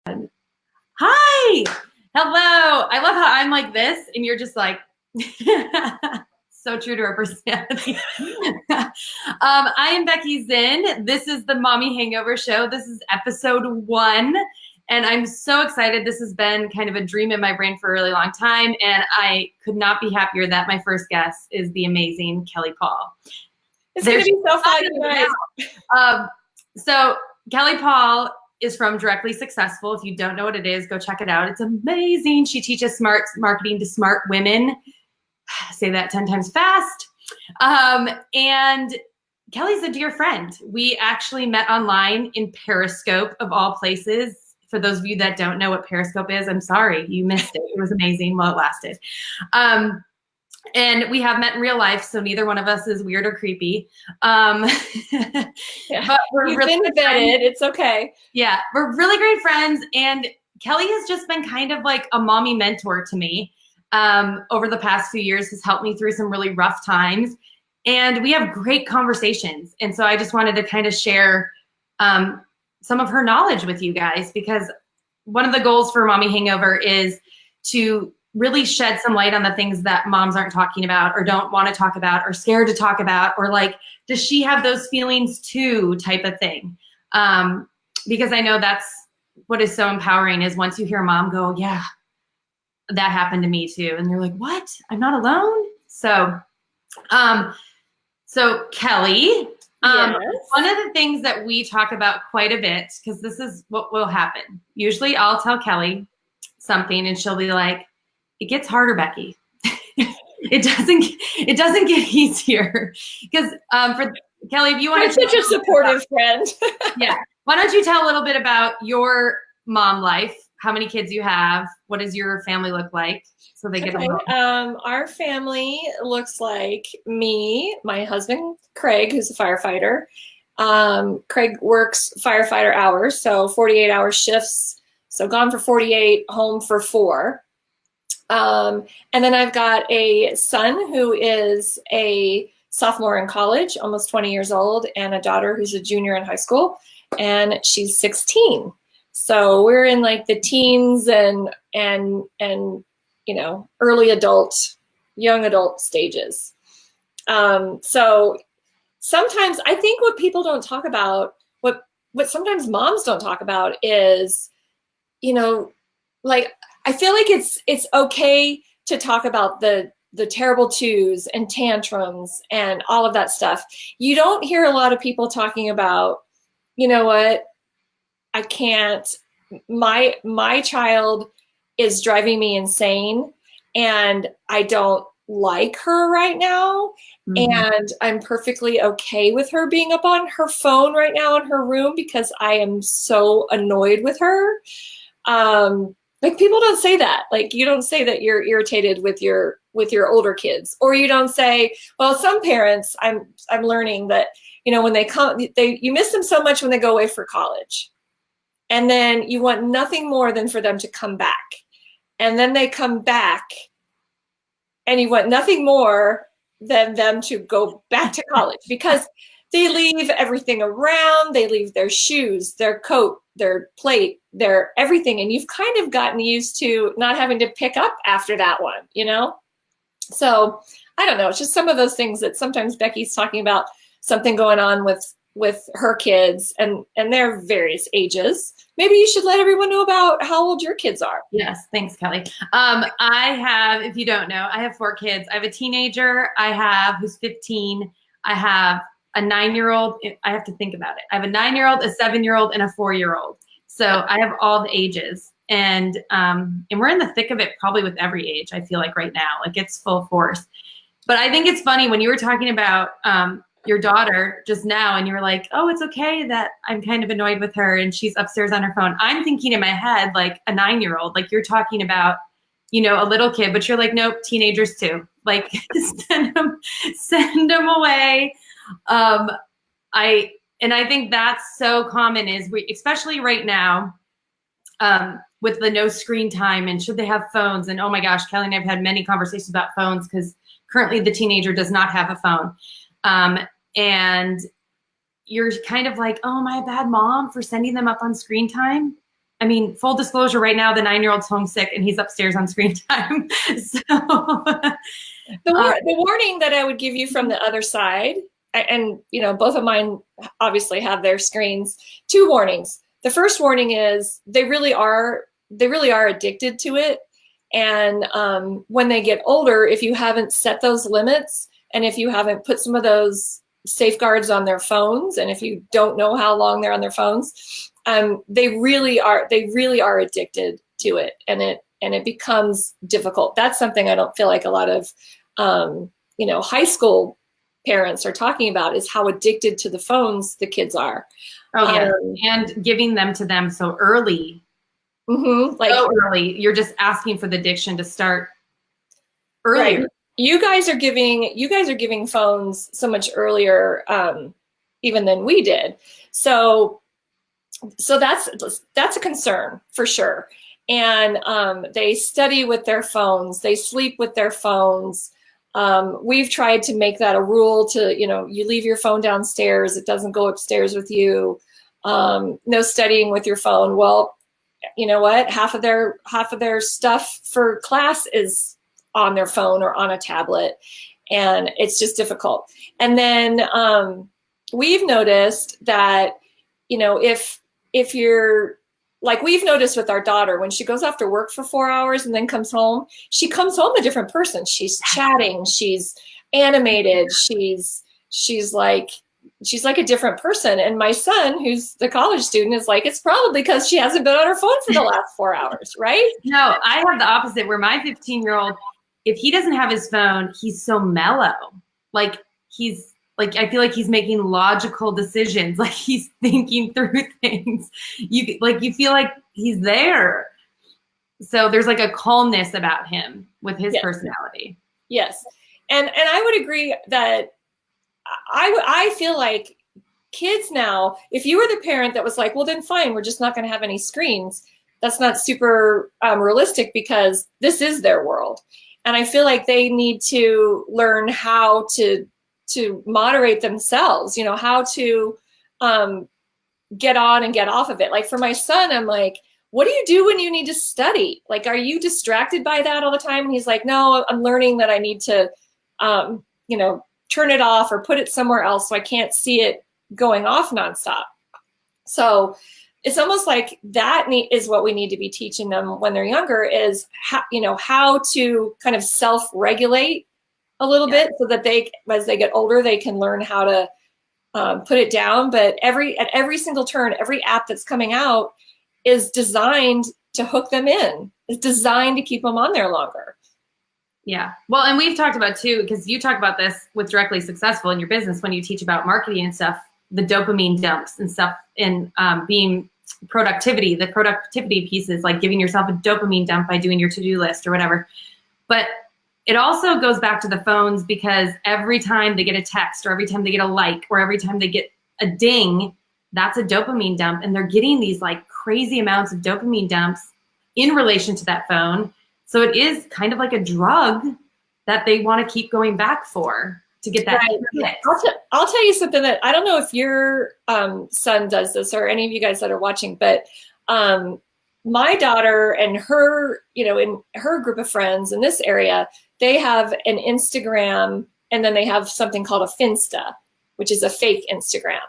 Hi. Hello. I love how I'm like this and you're just like, so true to our personality. I am Becky Zinn. This is the Mommy Hangover Show. This is episode 1. And I'm so excited. This has been kind of a dream in my brain for a really long time. And I could not be happier that my first guest is the amazing Kelly Paull. It's going to be so fun, you guys. So Kelly Paull is from Directly Successful. If you don't know what it is, go check it out. It's amazing. She teaches smart marketing to smart women. Say that 10 times fast. And Kelly's a dear friend. We actually met online in Periscope, of all places. For those of you that don't know what Periscope is, I'm sorry, you missed it. It was amazing while it lasted. And we have met in real life, so neither one of us is weird or creepy. Yeah. But we're You've really been vetted. It's okay. Yeah, we're really great friends. And Kelly has just been kind of like a mommy mentor to me over the past few years, has helped me through some really rough times. And we have great conversations. And so I just wanted to kind of share some of her knowledge with you guys, because one of the goals for Mommy Hangover is to really shed some light on the things that moms aren't talking about or don't want to talk about or scared to talk about, or like, does she have those feelings too type of thing. Because I know that's what is so empowering, is once you hear mom go, yeah, that happened to me too. And you're like, what? I'm not alone. So Kelly, Yes. one of the things that we talk about quite a bit, because this is what will happen. Usually I'll tell Kelly something and she'll be like, it gets harder, Becky. It doesn't get easier. Because for Kelly, if you want I'm such a supportive friend. Yeah. Why don't you tell a little bit about your mom life, how many kids you have, what does your family look like, so they get Okay. Our family looks like me, my husband, Craig, who's a firefighter. Craig works firefighter hours, so 48-hour shifts. So gone for 48, home for 4. And then I've got a son who is a sophomore in college, almost 20 years old, and a daughter who's a junior in high school, and she's 16. So we're in like the teens and you know, early adult, young adult stages. So sometimes I think what people don't talk about, what sometimes moms don't talk about is, you know, like, I feel like it's okay to talk about the terrible twos and tantrums and all of that stuff. You don't hear a lot of people talking about, you know what, I can't, my child is driving me insane and I don't like her right now. Mm-hmm. And I'm perfectly okay with her being up on her phone right now in her room because I am so annoyed with her. Like, people don't say that. Like, you don't say that you're irritated with your older kids, or you don't say, well, some parents, I'm learning that, you know, when they come, you miss them so much when they go away for college. And then you want nothing more than for them to come back. And then they come back and you want nothing more than them to go back to college, because they leave everything around. They leave their shoes, their coat, their plate, their everything. And you've kind of gotten used to not having to pick up after that one, you know? So I don't know. It's just some of those things that sometimes Becky's talking about something going on with her kids and their various ages. Maybe you should let everyone know about how old your kids are. Yes. Thanks, Kelly. I have, if you don't know, I have 4 kids. I have a teenager who's 15. I have a 9-year-old. I have to think about it. I have a 9-year-old, a 7-year-old, and a 4-year-old. So I have all the ages, and we're in the thick of it probably with every age. I feel like right now, like it's full force. But I think it's funny when you were talking about your daughter just now, and you were like, oh, it's okay that I'm kind of annoyed with her and she's upstairs on her phone. I'm thinking in my head, like a 9-year-old, like you're talking about, you know, a little kid, but you're like, nope, teenagers too. Like send them away. I think that's so common, is especially right now, with the no screen time and should they have phones, and oh my gosh, Kelly and I've had many conversations about phones because currently the teenager does not have a phone. And you're kind of like, oh, am I a bad mom for sending them up on screen time? I mean, full disclosure, right now, the 9-year-old's homesick and he's upstairs on screen time. So The warning that I would give you from the other side, and both of mine obviously have their screens. 2 warnings. The first warning is they really are addicted to it. And when they get older, if you haven't set those limits, and if you haven't put some of those safeguards on their phones, and if you don't know how long they're on their phones, they really are addicted to it, and it becomes difficult. That's something I don't feel like a lot of high school parents are talking about, is how addicted to the phones the kids are. Oh yeah, and giving them to them so early. Mm-hmm. Like so early, you're just asking for the addiction to start earlier. Right. You guys are giving phones so much earlier, even than we did. So that's a concern for sure. And they study with their phones, they sleep with their phones. We've tried to make that a rule to, you leave your phone downstairs, it doesn't go upstairs with you. No studying with your phone. Well, you know what? Half of their stuff for class is on their phone or on a tablet, and it's just difficult. And then we've noticed that, if you're like, we've noticed with our daughter, when she goes off to work for 4 hours and then comes home, she comes home a different person. She's chatting, she's animated, she's like a different person. And my son, who's the college student, is like, it's probably because she hasn't been on her phone for the last 4 hours, right? No, I have the opposite, where my 15-year-old, if he doesn't have his phone, he's so mellow. Like I feel like he's making logical decisions. Like he's thinking through things. You feel like he's there. So there's like a calmness about him with his personality. Yes. And I would agree that I feel like kids now, if you were the parent that was like, well, then fine, we're just not going to have any screens, that's not super realistic, because this is their world. And I feel like they need to learn how to moderate themselves, how to get on and get off of it. Like for my son, I'm like, what do you do when you need to study? Like, are you distracted by that all the time? And he's like, no, I'm learning that I need to, turn it off or put it somewhere else so I can't see it going off nonstop. So it's almost like that is what we need to be teaching them when they're younger, is how to kind of self-regulate a little bit, so that as they get older, they can learn how to put it down. But at every single turn, every app that's coming out is designed to hook them in. It's designed to keep them on there longer. Yeah. Well, and we've talked about too, because you talk about this with Directly Successful in your business when you teach about marketing and stuff, the dopamine dumps and stuff, and being the productivity pieces, like giving yourself a dopamine dump by doing your to-do list or whatever. But it also goes back to the phones, because every time they get a text, or every time they get a like, or every time they get a ding, that's a dopamine dump. And they're getting these like crazy amounts of dopamine dumps in relation to that phone. So it is kind of like a drug that they want to keep going back for to get that. Right. I'll tell you something that I don't know if your son does this, or any of you guys that are watching, but my daughter and her, in her group of friends in this area, they have an Instagram, and then they have something called a Finsta, which is a fake Instagram.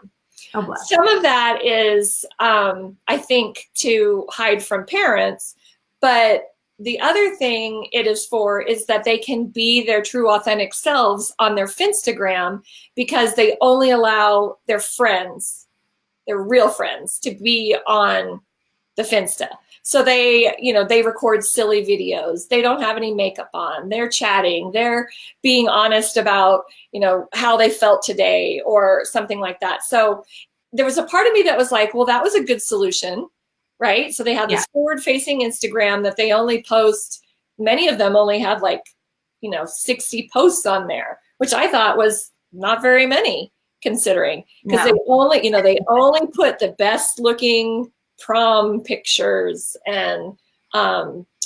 Oh, bless. Some of that is, I think, to hide from parents, but the other thing it is for is that they can be their true authentic selves on their Finstagram, because they only allow their friends, their real friends, to be on the Finsta. So they record silly videos. They don't have any makeup on. They're chatting. They're being honest about, how they felt today or something like that. So there was a part of me that was like, well, that was a good solution, right? So they have this forward-facing Instagram that they only post. Many of them only have 60 posts on there, which I thought was not very many, considering, because they only put the best looking prom pictures and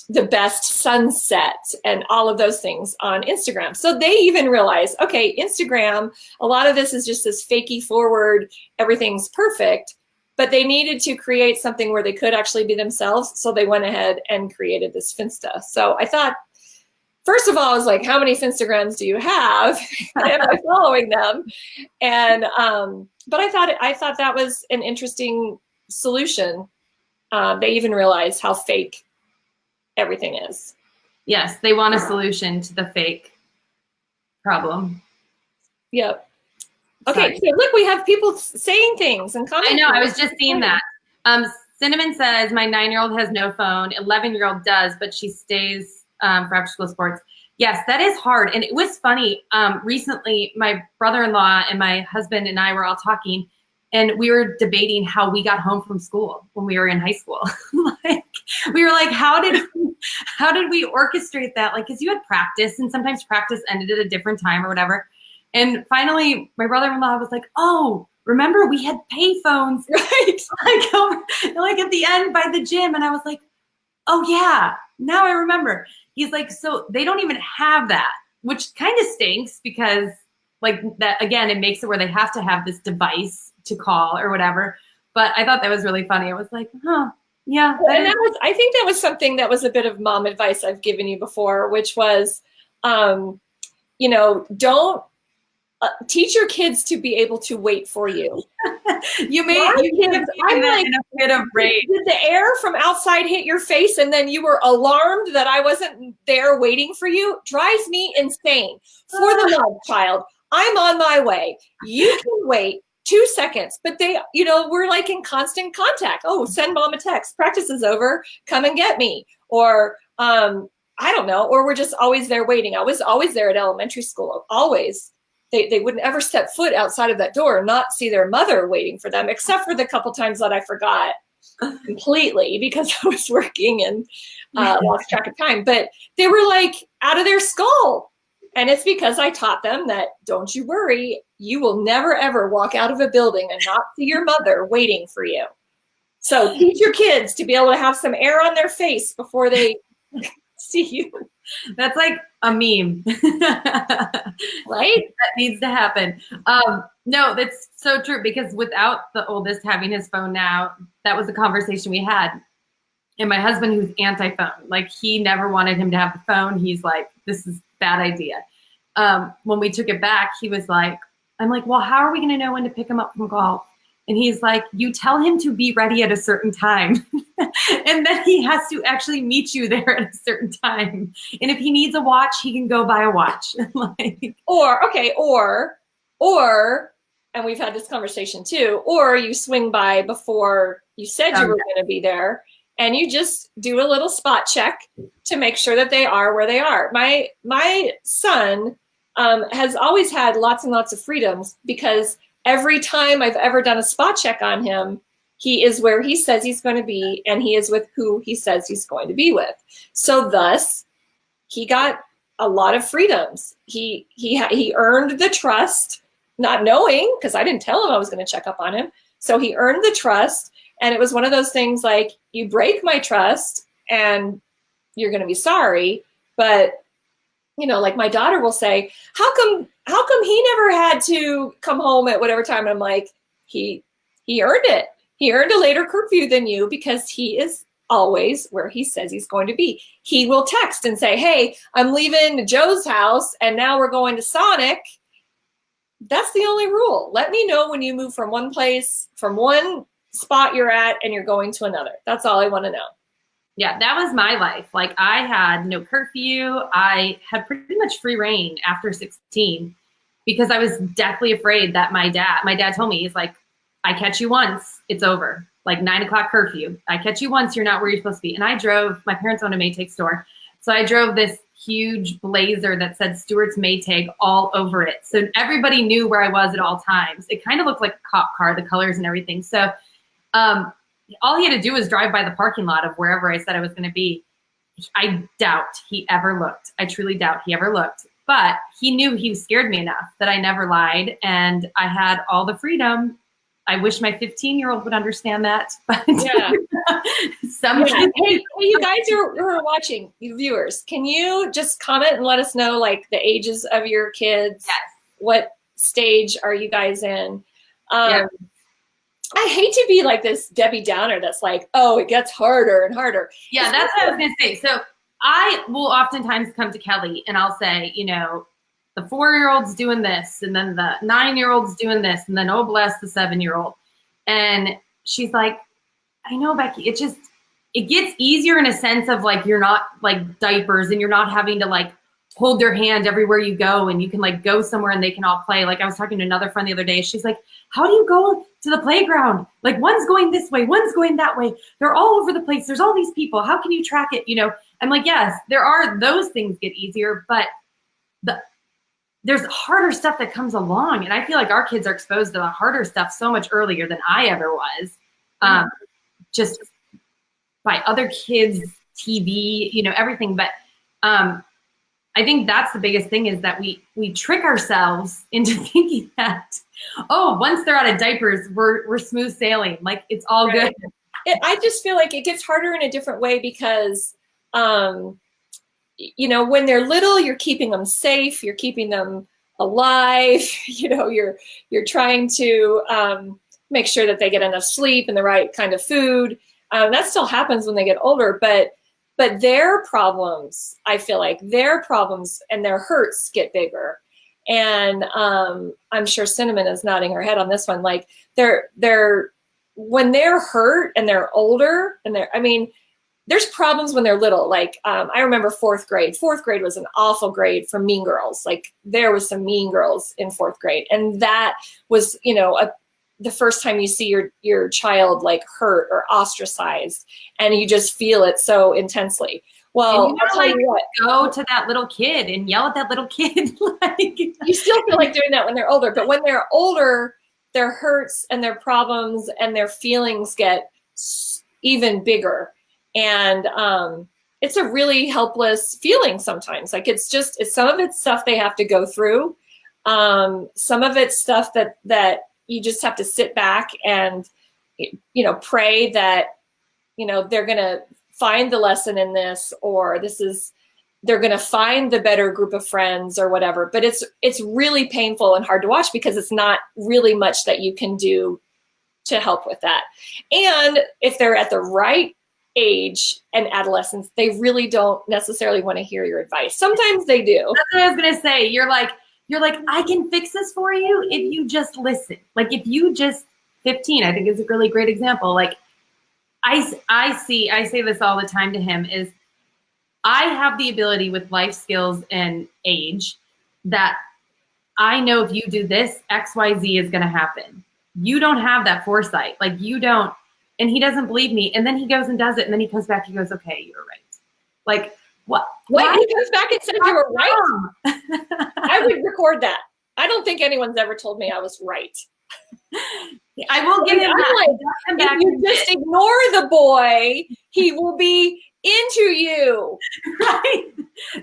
the best sunset and all of those things on Instagram. So they even realize, okay, Instagram, a lot of this is just this fakey forward, everything's perfect. but they needed to create something where they could actually be themselves. So they went ahead and created this Finsta. So I thought, first of all, I was like, how many Finstagrams do you have? Am I following them? And but I thought that was an interesting solution. They even realized how fake everything is. Yes, they want a solution to the fake problem. Yep. Okay, so look, we have people saying things and commenting. I know, I was just seeing that. Cinnamon says, my 9-year-old has no phone. 11-year-old does, but she stays for after school sports. Yes, that is hard. And it was funny. Recently, my brother-in-law and my husband and I were all talking, and we were debating how we got home from school when we were in high school. Like, we were like, how did we orchestrate that? Like, because you had practice, and sometimes practice ended at a different time or whatever. And finally, my brother-in-law was like, oh, remember we had pay phones, right? like at the end by the gym. And I was like, oh yeah, now I remember. He's like, so they don't even have that, which kind of stinks because like that, again, it makes it where they have to have this device to call or whatever. But I thought that was really funny. I was like, huh, yeah. And I think that was something that was a bit of mom advice I've given you before, which was, don't teach your kids to be able to wait for you. You kids, I'm like, in a bit of rage. Did the air from outside hit your face and then you were alarmed that I wasn't there waiting for you? Drives me insane. For the love, child, I'm on my way. You can wait 2 seconds, but we're like in constant contact. Oh, send mom a text. Practice is over. Come and get me. Or, I don't know. Or we're just always there waiting. I was always there at elementary school. Always. They wouldn't ever step foot outside of that door and not see their mother waiting for them, except for the couple times that I forgot completely because I was working and lost track of time. But they were like out of their skull. And it's because I taught them that, don't you worry, you will never, ever walk out of a building and not see your mother waiting for you. So teach your kids to be able to have some air on their face before they see you. That's like a meme. Right? That needs to happen. No, that's so true because without the oldest having his phone now, that was the conversation we had. And my husband, who's anti-phone, like he never wanted him to have the phone. He's like, this is a bad idea. When we took it back, he was like, I'm like, well, how are we going to know when to pick him up from golf? And he's like, you tell him to be ready at a certain time. And then he has to actually meet you there at a certain time. And if he needs a watch, he can go buy a watch. Or, and we've had this conversation too, or you swing by before you said you were going to be there and you just do a little spot check to make sure that they are where they are. My son has always had lots and lots of freedoms because every time I've ever done a spot check on him, he is where he says he's going to be, and he is with who he says he's going to be with. So thus, he got a lot of freedoms. He earned the trust, not knowing, because I didn't tell him I was going to check up on him. So he earned the trust, and it was one of those things like, you break my trust, and you're going to be sorry. But, like my daughter will say, how come he never had to come home at whatever time? And I'm like, he earned it. He earned a later curfew than you because he is always where he says he's going to be. He will text and say, hey, I'm leaving Joe's house and now we're going to Sonic. That's the only rule. Let me know when you move from one place, from one spot you're at, and you're going to another. That's all I want to know. Yeah, that was my life. Like I had no curfew. I had pretty much free reign after 16 because I was deathly afraid that my dad told me, he's like, I catch you once, it's over. Like 9 o'clock curfew. I catch you once, you're not where you're supposed to be. And my parents owned a Maytag store. So I drove this huge Blazer that said Stewart's Maytag all over it. So everybody knew where I was at all times. It kind of looked like a cop car, the colors and everything. So all he had to do was drive by the parking lot of wherever I said I was going to be. I doubt he ever looked. I truly doubt he ever looked. But he knew he scared me enough that I never lied. And I had all the freedom. I wish my 15-year-old would understand that. But yeah. Kids. Hey, you guys who are watching, you viewers, can you just comment and let us know like the ages of your kids? Yes. What stage are you guys in? Yeah. I hate to be like this Debbie Downer that's like, oh, it gets harder and harder. Yeah, that's what I was going to say. So I will oftentimes come to Kelly and I'll say, you know, the 4-year-old's doing this, and then the 9-year-old's doing this, and then, oh, bless the 7-year-old. And she's like, I know, Becky, it gets easier in a sense of like, you're not like diapers and you're not having to like hold their hand everywhere you go, and you can like go somewhere and they can all play. Like I was talking to another friend the other day. She's like, how do you go to the playground? Like one's going this way, one's going that way. They're all over the place. There's all these people. How can you track it? You know, I'm like, yes, there are, those things get easier, but there's harder stuff that comes along. And I feel like our kids are exposed to the harder stuff so much earlier than I ever was. Just by other kids, TV, you know, everything. But I think that's the biggest thing, is that we trick ourselves into thinking that, oh, once they're out of diapers, we're smooth sailing. Like it's all good. I just feel like it gets harder in a different way because, you know, when they're little, you're keeping them safe, you're keeping them alive. You know, you're trying to make sure that they get enough sleep and the right kind of food. That still happens when they get older, but their problems, I feel like their problems and their hurts get bigger. And I'm sure Cinnamon is nodding her head on this one. Like they're when they're hurt and they're older and there's problems when they're little. Like I remember fourth grade. Fourth grade was an awful grade for mean girls. Like there was some mean girls in fourth grade, and that was, you know, the first time you see your child like hurt or ostracized, and you just feel it so intensely. Well, I'll tell you what, go to that little kid and yell at that little kid. Like, you still feel like doing that when they're older, but when they're older, their hurts and their problems and their feelings get even bigger. And it's a really helpless feeling sometimes. Like it's some of it's stuff they have to go through. Some of it's stuff that you just have to sit back and, you know, pray that, you know, they're going to find the lesson in this, or they're going to find the better group of friends or whatever. But it's really painful and hard to watch because it's not really much that you can do to help with that. And if they're at the right age and adolescence, they really don't necessarily want to hear your advice. Sometimes they do. That's what I was going to say. You're like, I can fix this for you if you just listen. Like if you just 15, I think is a really great example. Like I say this all the time to him, is I have the ability with life skills and age that I know if you do this, X, Y, Z is going to happen. You don't have that foresight. Like you don't, and he doesn't believe me. And then he goes and does it. And then he comes back, he goes, okay, you were right. Like what? Wait, he comes back and says you were right? I would record that. I don't think anyone's ever told me I was right. I will give him that. If you just ignore the boy, he will be into you. Right.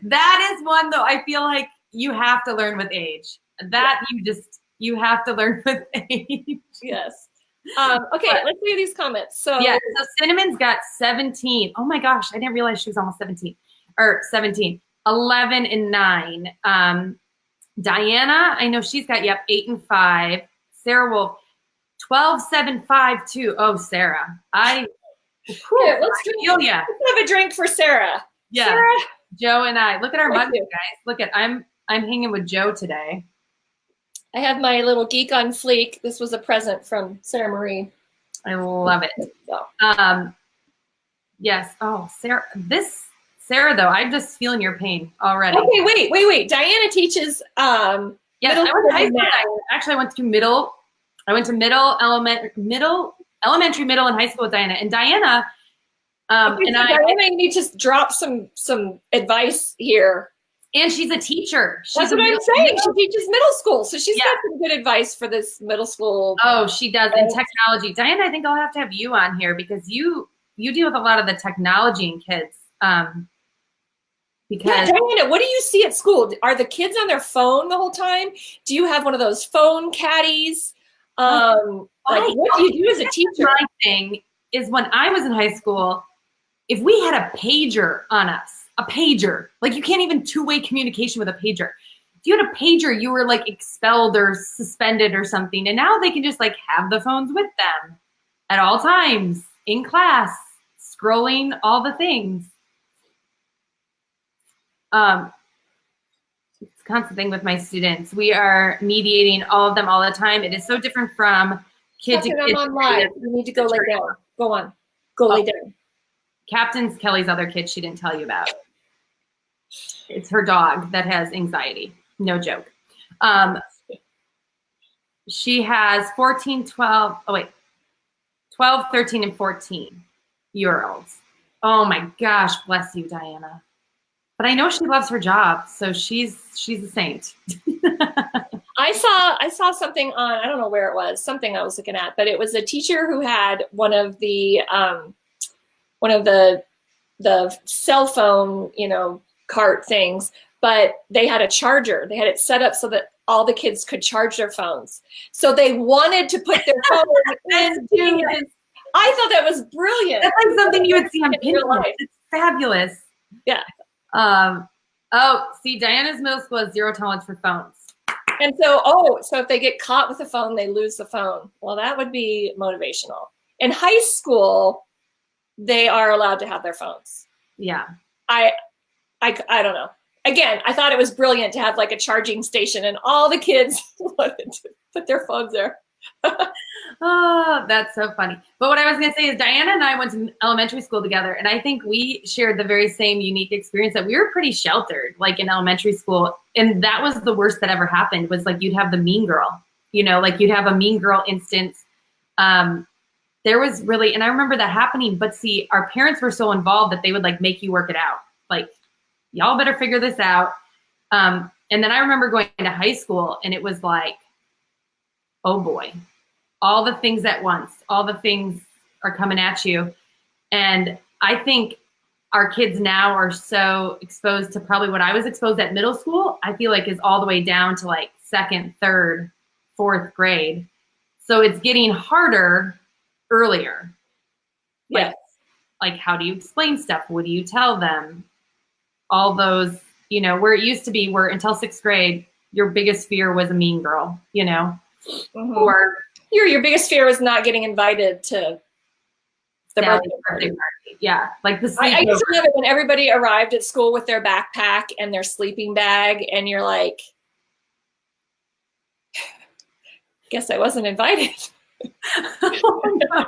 That is one, though, I feel like you have to learn with age. That you have to learn with age. Yes. Okay, let's see these comments. So Cinnamon's got 17. Oh my gosh, I didn't realize she was almost 17. Or 17. 11 and 9. Diana, I know she's got 8 and 5. Sarah Wolf, 12, 7, 5, 2. Oh, Sarah. Let's have a drink for Sarah. Yeah. Sarah. Joe and I. Look at our mugs, guys. Look at I'm hanging with Joe today. I have my little Geek on Fleek. This was a present from Sarah Marie. I love it. So. Yes. Oh, Sarah, though, I'm just feeling your pain already. Okay, wait. Diana teaches. Yes, I went to high school. Actually, I went to middle. I went to elementary, middle, and high school with Diana. And Diana, Diana, you need to drop some advice here. And she's a teacher. That's what I'm saying. She teaches middle school, so she's got some good advice for this middle school. Oh, she does. And technology. Diana, I think I'll have to have you on here because you deal with a lot of the technology in kids. Diana, what do you see at school? Are the kids on their phone the whole time? Do you have one of those phone caddies? What do you do as a teacher? My thing is when I was in high school, if we had a pager on us, like you can't even two-way communication with a pager. you had a pager, you were like expelled or suspended or something. And now they can just like have the phones with them at all times in class, scrolling all the things. It's a constant thing with my students. We are mediating all of them all the time. It is so different from kid to kid. I'm on live. You need to go lay down. Go on. Go lay down. Captain's Kelly's other kid she didn't tell you about. It's her dog that has anxiety. No joke. She has 12, 13, and 14-year-olds. Oh my gosh, bless you, Diana. But I know she loves her job, so she's a saint. I saw something on, I don't know where it was, something I was looking at, but it was a teacher who had one of the cell phone, cart things, but they had a charger. They had it set up so that all the kids could charge their phones. So they wanted to put their phone into this. I thought that was brilliant. That's like something you would see on Pinterest. It's fabulous. Yeah. See, Diana's middle school has 0 tolerance for phones. And so if they get caught with a phone, they lose the phone. Well, that would be motivational. In high school, they are allowed to have their phones. Yeah. I don't know. Again, I thought it was brilliant to have like a charging station and all the kids wanted to put their phones there. Oh, that's so funny. But what I was going to say is Diana and I went to elementary school together, and I think we shared the very same unique experience that we were pretty sheltered, like in elementary school. And that was the worst that ever happened, was like you'd have the mean girl, like you'd have a mean girl instance. There was really, and I remember that happening, but see, our parents were so involved that they would like make you work it out. Like, y'all better figure this out. And then I remember going to high school, and it was like, oh boy, all the things at once, all the things are coming at you. And I think our kids now are so exposed to probably what I was exposed at middle school, I feel like is all the way down to like 2nd, 3rd, 4th grade. So it's getting harder earlier. Yes. Like how do you explain stuff? What do you tell them? All those, where it used to be where until 6th grade, your biggest fear was a mean girl, Mm-hmm. Or your biggest fear was not getting invited to the birthday party. Yeah, like the I used to love it when everybody arrived at school with their backpack and their sleeping bag, and you're like, guess I wasn't invited. Oh,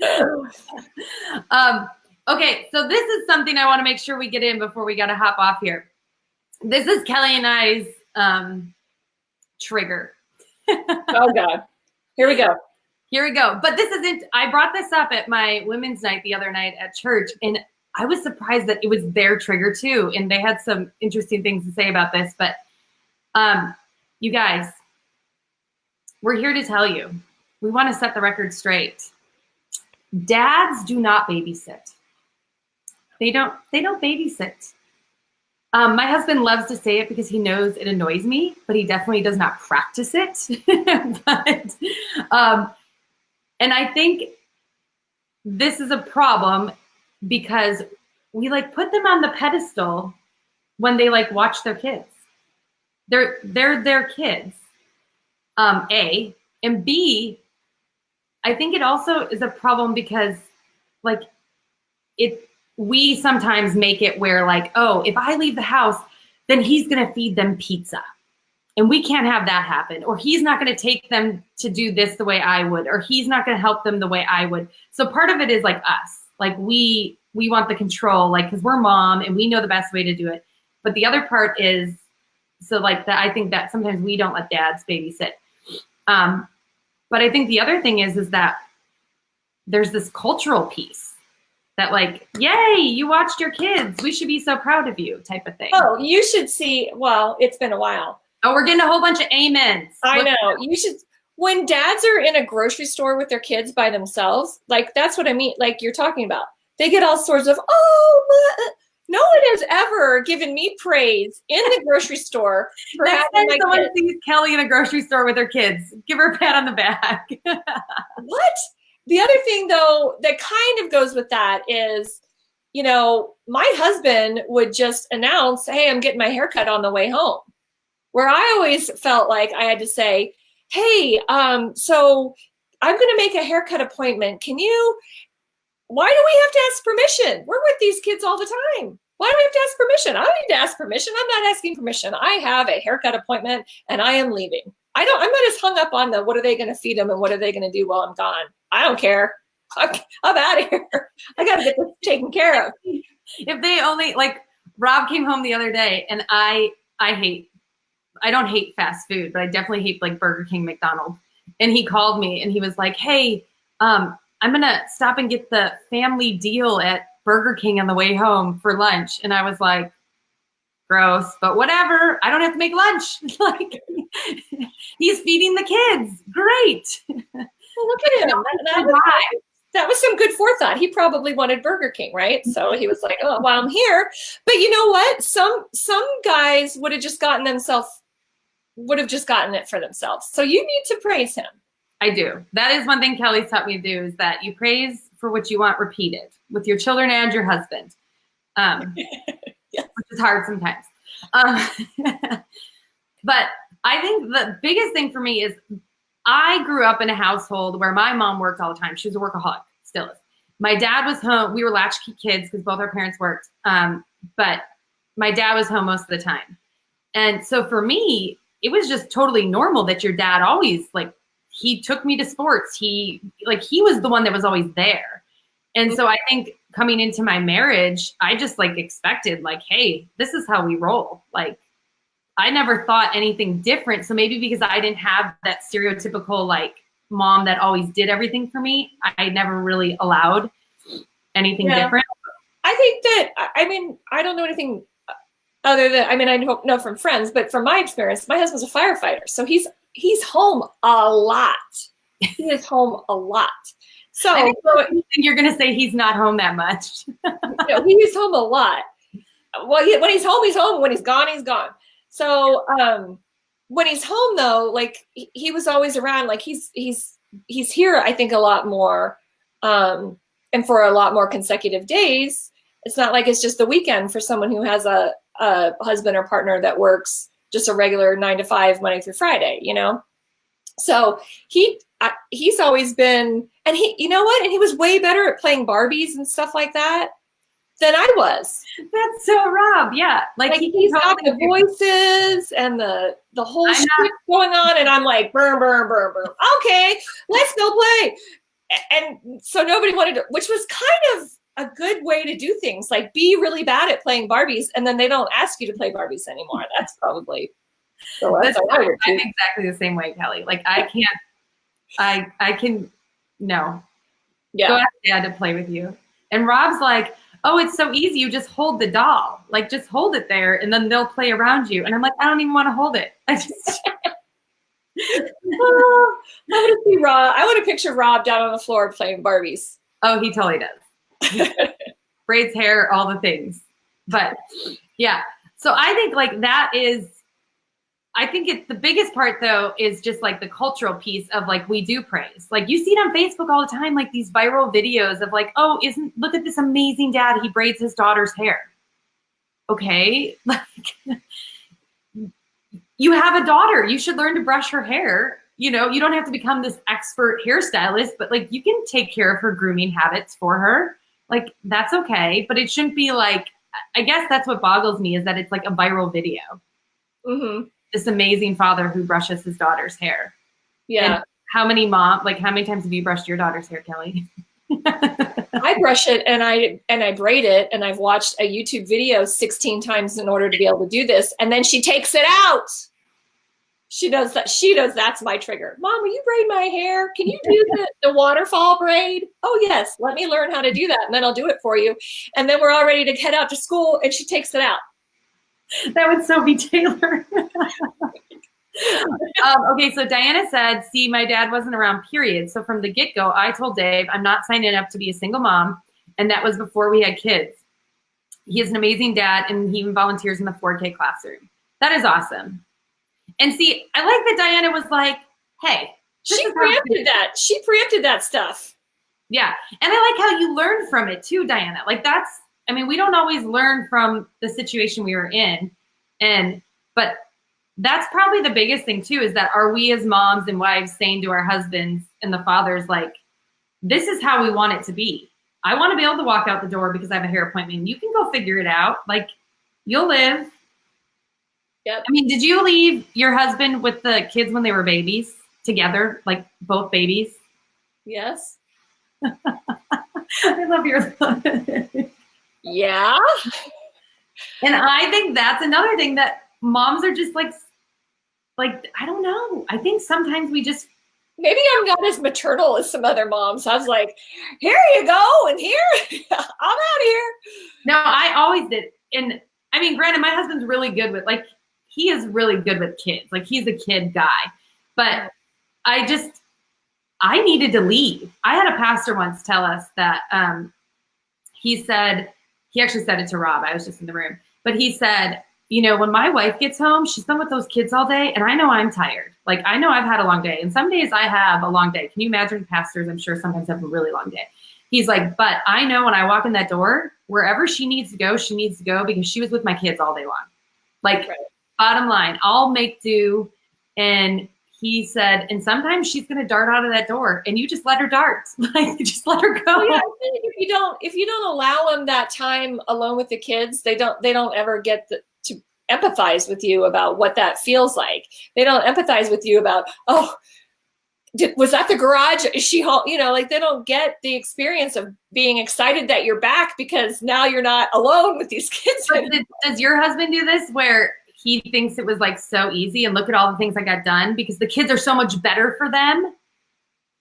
no. Okay, so this is something I want to make sure we get in before we got to hop off here. This is Kelly and I's trigger. Oh God. Here we go. But this isn't, I brought this up at my women's night the other night at church, and I was surprised that it was their trigger too. And they had some interesting things to say about this, but you guys, we're here to tell you, we want to set the record straight. Dads do not babysit. They don't babysit. My husband loves to say it because he knows it annoys me, but he definitely does not practice it. And I think this is a problem because we like put them on the pedestal when they like watch their kids. They're their kids. A, and B, I think it also is a problem because like we sometimes make it where like, oh, if I leave the house, then he's going to feed them pizza. And we can't have that happen. Or he's not going to take them to do this the way I would. Or he's not going to help them the way I would. So part of it is like us. Like we want the control, like, because we're mom and we know the best way to do it. But the other part is, so like that, I think that sometimes we don't let dads babysit. But I think the other thing is that there's this cultural piece that like, yay, you watched your kids. We should be so proud of you type of thing. Oh, you should see, well, it's been a while. Oh, we're getting a whole bunch of amens. I know. You should, when dads are in a grocery store with their kids by themselves, like that's what I mean, like you're talking about. They get all sorts of, no one has ever given me praise in the grocery store for Next having time my someone kids. sees Kelly in a grocery store with her kids, give her a pat on the back. What? The other thing, though, that kind of goes with that is, my husband would just announce, hey, I'm getting my hair cut on the way home. Where I always felt like I had to say, hey, so I'm going to make a haircut appointment. Why do we have to ask permission? We're with these kids all the time. Why do we have to ask permission? I don't need to ask permission. I'm not asking permission. I have a haircut appointment and I am leaving. I'm not as hung up on what are they going to feed them and what are they going to do while I'm gone. I don't care. I'm out of here. I got to get this taken care of. If they only, like, Rob came home the other day, and I don't hate fast food, but I definitely hate like Burger King, McDonald's. And he called me and he was like, hey, I'm going to stop and get the family deal at Burger King on the way home for lunch. And I was like, gross, but whatever. I don't have to make lunch. Like, he's feeding the kids. Great. Well, look at him. That was some good forethought. He probably wanted Burger King, right? So he was like, oh, well, I'm here. But you know what? Some guys would have just gotten it for themselves. So you need to praise him. I do. That is one thing Kelly's taught me to do, is that you praise for what you want repeated with your children and your husband, Yes. which is hard sometimes. But I think the biggest thing for me is I grew up in a household where my mom worked all the time. She was a workaholic, still is. My dad was home. We were latchkey kids because both our parents worked. But my dad was home most of the time. And so for me, it was just totally normal that your dad always, like, he took me to sports. He was the one that was always there. And so I think coming into my marriage, I just like expected, like, hey, this is how we roll. Like, I never thought anything different. So maybe because I didn't have that stereotypical like mom that always did everything for me, I never really allowed anything different. I think that, I mean, I don't know anything other than, I mean, I know from friends, but from my experience, my husband's a firefighter. So he's home a lot. He is home a lot. So I think you're going to say he's not home that much. He's home a lot. Well, when he's home, he's home. When he's gone, he's gone. So when he's home, though, like he was always around. Like he's here, I think, a lot more, and for a lot more consecutive days. It's not like it's just the weekend for someone who has a husband or partner that works just a regular 9 to 5 Monday through Friday. So he's always been, and you know what? And he was way better at playing Barbies and stuff like that than I was. That's so Rob. Yeah. Like he's got the voices and the whole shit going on. And I'm like, burn, burn, burn, burn. Okay, let's go play. And so nobody wanted to, which was kind of a good way to do things, like be really bad at playing Barbies. And then they don't ask you to play Barbies anymore. That's probably. So I'm exactly the same way, Kelly. Like I can, no. Yeah. Go ask Dad to play with you. And Rob's like, oh, it's so easy. You just hold the doll. Like, just hold it there, and then they'll play around you. And I'm like, I don't even want to hold it. I want to see Rob. I want to picture Rob down on the floor playing Barbies. Oh, he totally does. Braids hair, all the things. But yeah. So I think like that is, I think it's the biggest part though, is just like the cultural piece of like, we do praise. Like you see it on Facebook all the time, like these viral videos of like, oh, look at this amazing dad. He braids his daughter's hair. Okay. Like you have a daughter, you should learn to brush her hair. You don't have to become this expert hairstylist, but like you can take care of her grooming habits for her. Like that's okay. But it shouldn't be like, I guess that's what boggles me, is that it's like a viral video. Mm-hmm. This amazing father who brushes his daughter's hair. Yeah. And how many times have you brushed your daughter's hair, Kelly? I brush it and I braid it, and I've watched a YouTube video 16 times in order to be able to do this. And then she takes it out. She does that. That's my trigger. Mom, will you braid my hair? Can you do the waterfall braid? Oh yes. Let me learn how to do that. And then I'll do it for you. And then we're all ready to head out to school, and she takes it out. That would so be Taylor. Okay, so Diana said, see, my dad wasn't around, period. So from the get-go, I told Dave, I'm not signing up to be a single mom. And that was before we had kids. He is an amazing dad, and he even volunteers in the 4K classroom. That is awesome. And see, I like that Diana was like, hey. She preempted that. She preempted that stuff. Yeah. And I like how you learned from it too, Diana. Like we don't always learn from the situation we were in. But that's probably the biggest thing too, is that are we as moms and wives saying to our husbands and the fathers, like, this is how we want it to be. I want to be able to walk out the door because I have a hair appointment. You can go figure it out. Like, you'll live. Yep. I mean, did you leave your husband with the kids when they were babies together, like both babies? Yes. I love your Yeah. And I think that's another thing that moms are just like, I don't know. I think sometimes we just, maybe I'm not as maternal as some other moms. I was like, here you go, and here, I'm out here. no, I always did. And I mean, granted, my husband's really good with, like, he is really good with kids. Like, he's a kid guy. But I needed to leave. I had a pastor once tell us that he actually said it to Rob. I was just in the room. But he said, you know, when my wife gets home, she's been with those kids all day, and I know I'm tired. Like, I know I've had a long day, and some days I have a long day. Can you imagine pastors? I'm sure sometimes have a really long day. He's like, but I know when I walk in that door, wherever she needs to go because she was with my kids all day long. Like, right. Bottom line, I'll make do. And he said, and sometimes she's going to dart out of that door, and you just let her dart. Like, just let her go. Oh, yeah. If you don't allow them that time alone with the kids, they don't ever get to empathize with you about what that feels like. They don't empathize with you about, oh, was that the garage? Is she home? You know, like, they don't get the experience of being excited that you're back because now you're not alone with these kids. Does your husband do this where he thinks it was like so easy and look at all the things I got done because the kids are so much better for them?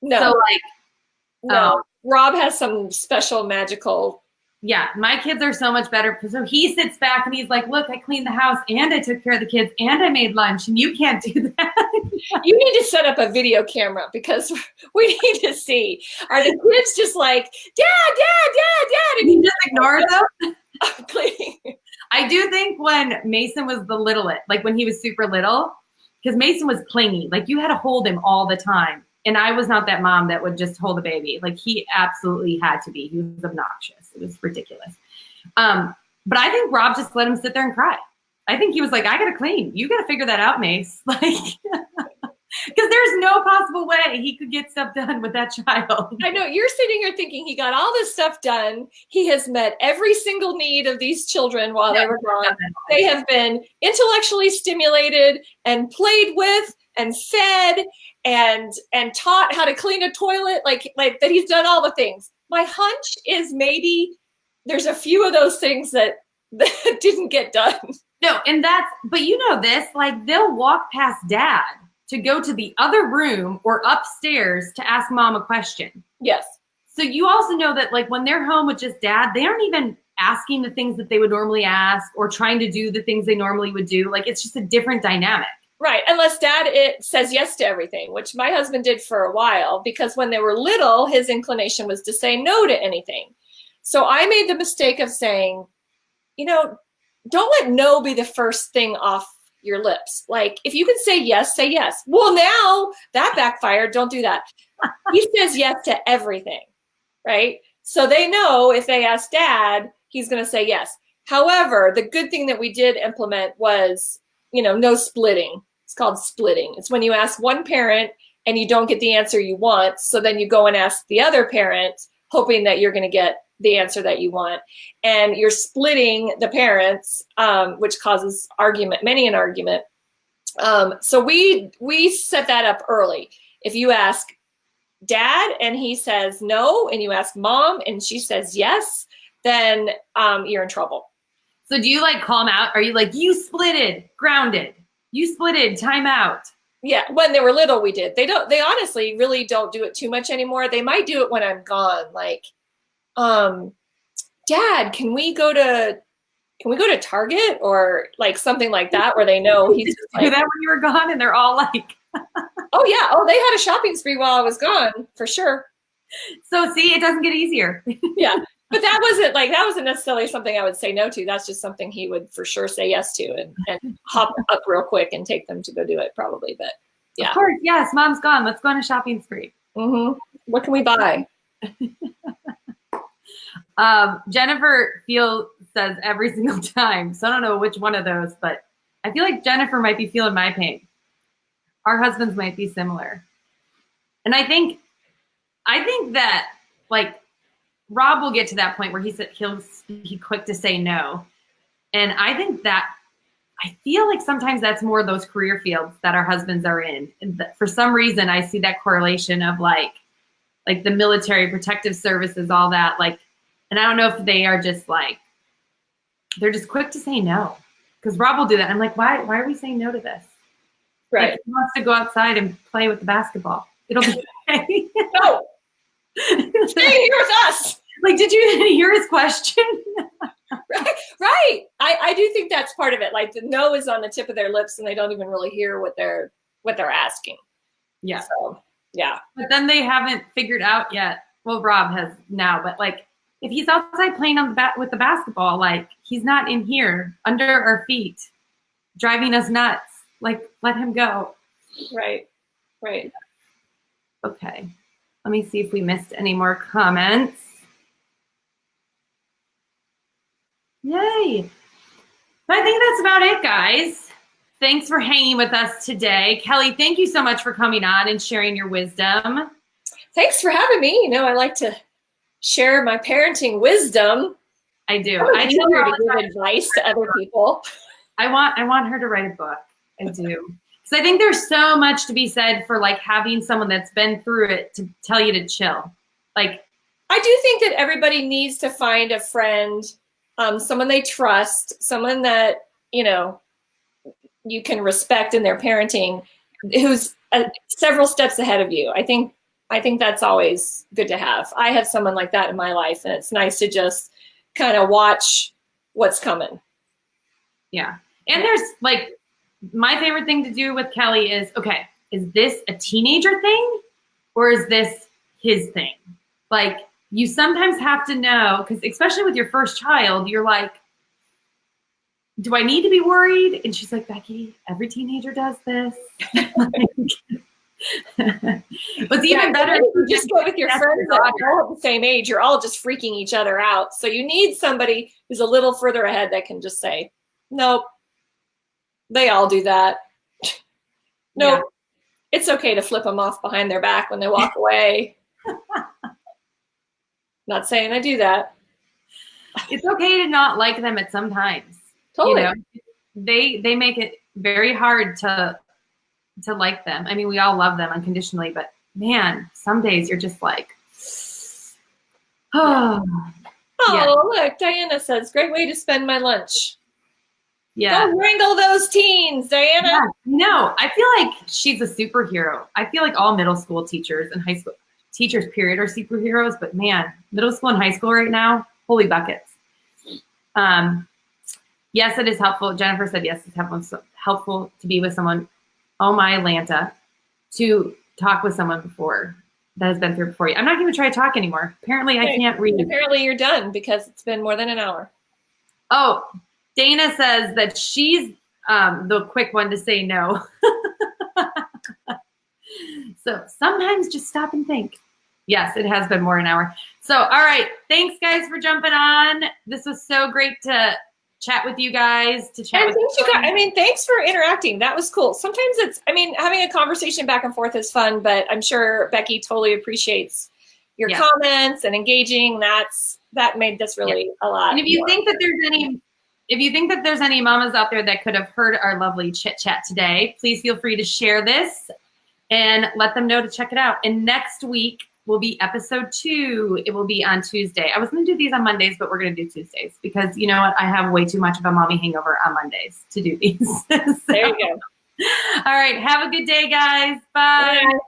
No. So, like, no. Rob has some special magical. Yeah, my kids are so much better. So he sits back and he's like, look, I cleaned the house and I took care of the kids and I made lunch, and you can't do that. You need to set up a video camera because we need to see. Are the kids just like, Dad, and you just ignore them? I'm cleaning. I do think when Mason was the littlest, like when he was super little, because Mason was clingy, like you had to hold him all the time. And I was not that mom that would just hold a baby. Like, he absolutely had to be. He was obnoxious. It was ridiculous. But I think Rob just let him sit there and cry. I think he was like, I got to clean. You got to figure that out, Mace. Like, because there's no possible way he could get stuff done with that child. I know, you're sitting here thinking he got all this stuff done. He has met every single need of these children while they were gone. They have been intellectually stimulated and played with and fed and taught how to clean a toilet, like that. He's done all the things. My hunch is maybe there's a few of those things that didn't get done. No, but you know this, like, they'll walk past Dad to go to the other room or upstairs to ask Mom a question. Yes. So you also know that, like, when they're home with just Dad, they aren't even asking the things that they would normally ask or trying to do the things they normally would do. Like, it's just a different dynamic. Right. Unless Dad says yes to everything, which my husband did for a while, because when they were little, his inclination was to say no to anything. So I made the mistake of saying, you know, don't let no be the first thing off your lips. Like, if you can say yes, say yes. Well, now that backfired. Don't do that. He says yes to everything, right? So they know if they ask Dad, he's going to say yes. However, the good thing that we did implement was, you know, no splitting. It's called splitting. It's when you ask one parent and you don't get the answer you want. So then you go and ask the other parent, hoping that you're going to get the answer that you want. And you're splitting the parents, which causes many an argument. So we set that up early. If you ask Dad and he says no, and you ask Mom and she says yes, then you're in trouble. So do you, like, call them out? Are you like, you splitted, grounded, you splitted, time out? Yeah, when they were little, we did. They honestly really don't do it too much anymore. They might do it when I'm gone. Like, Dad, can we go to Target or like something like that, where they know he's just like, do that when you were gone, and they're all like, oh yeah, oh, they had a shopping spree while I was gone for sure. So see, it doesn't get easier. Yeah, but that wasn't necessarily something I would say no to. That's just something he would for sure say yes to and hop up real quick and take them to go do it probably. But yeah, of course, yes, Mom's gone. Let's go on a shopping spree. Mm-hmm. What can we buy? Jennifer says every single time. So I don't know which one of those, but I feel like Jennifer might be feeling my pain. Our husbands might be similar. And I think that like Rob will get to that point where he's quick to say no. And I feel like sometimes that's more of those career fields that our husbands are in. And for some reason, I see that correlation of like the military, protective services, all that. Like, and I don't know if they are just like, they're just quick to say no. Because Rob will do that. I'm like, why are we saying no to this? Right. Like, he wants to go outside and play with the basketball. It'll be okay. No. Stay here with us. Like, did you hear his question? Right. I do think that's part of it. Like the no is on the tip of their lips and they don't even really hear what they're asking. Yeah. So, yeah. But then they haven't figured out yet. Well, Rob has now, but like if he's outside playing on with the basketball, like he's not in here under our feet, driving us nuts. Like, let him go. Right. Right. Okay. Let me see if we missed any more comments. Yay. But I think that's about it, guys. Thanks for hanging with us today. Kelly, thank you so much for coming on and sharing your wisdom. Thanks for having me. You know, I like to share my parenting wisdom. I do. I tell her to give advice to other people. I want her to write a book. I do. Because I think there's so much to be said for like having someone that's been through it to tell you to chill. Like, I do think that everybody needs to find a friend, someone they trust, someone that, you know, you can respect in their parenting, who's several steps ahead of you. I think that's always good to have. I have someone like that in my life, and it's nice to just kind of watch what's coming. Yeah. And there's like, my favorite thing to do with Kelly is, okay, is this a teenager thing or is this his thing? Like, you sometimes have to know, because especially with your first child, you're like, do I need to be worried? And she's like, Becky, every teenager does this. What's even better, you just go with your friends that are all the same age. You're all just freaking each other out. So you need somebody who's a little further ahead that can just say, nope, they all do that. Nope, It's okay to flip them off behind their back when they walk away. Not saying I do that. It's okay to not like them at some times. Totally. You know, they make it very hard to like them. I mean, we all love them unconditionally, but man, some days you're just like, oh. Oh, look, Diana says, great way to spend my lunch. Yeah. Go wrangle those teens, Diana. Yeah. No, I feel like she's a superhero. I feel like all middle school teachers and high school teachers, period, are superheroes. But man, middle school and high school right now, holy buckets. Yes, it is helpful. Jennifer said, yes, it's helpful to be with someone. Oh my Atlanta, to talk with someone before that has been through before you. I'm not going to try to talk anymore. Apparently, I can't read. Apparently, you're done because it's been more than an hour. Oh, Dana says that she's the quick one to say no. So sometimes just stop and think. Yes, it has been more than an hour. So, all right. Thanks, guys, for jumping on. This was so great to chat with you guys. Thanks for interacting. That was cool. Sometimes having a conversation back and forth is fun, but I'm sure Becky totally appreciates your comments and engaging. That made this really a lot. And if you think that there's any mamas out there that could have heard our lovely chit chat today, please feel free to share this and let them know to check it out. And next week will be episode 2. It will be on Tuesday. I was going to do these on Mondays, but we're going to do Tuesdays because you know what? I have way too much of a mommy hangover on Mondays to do these. So, there you go. All right. Have a good day, guys. Bye. Bye.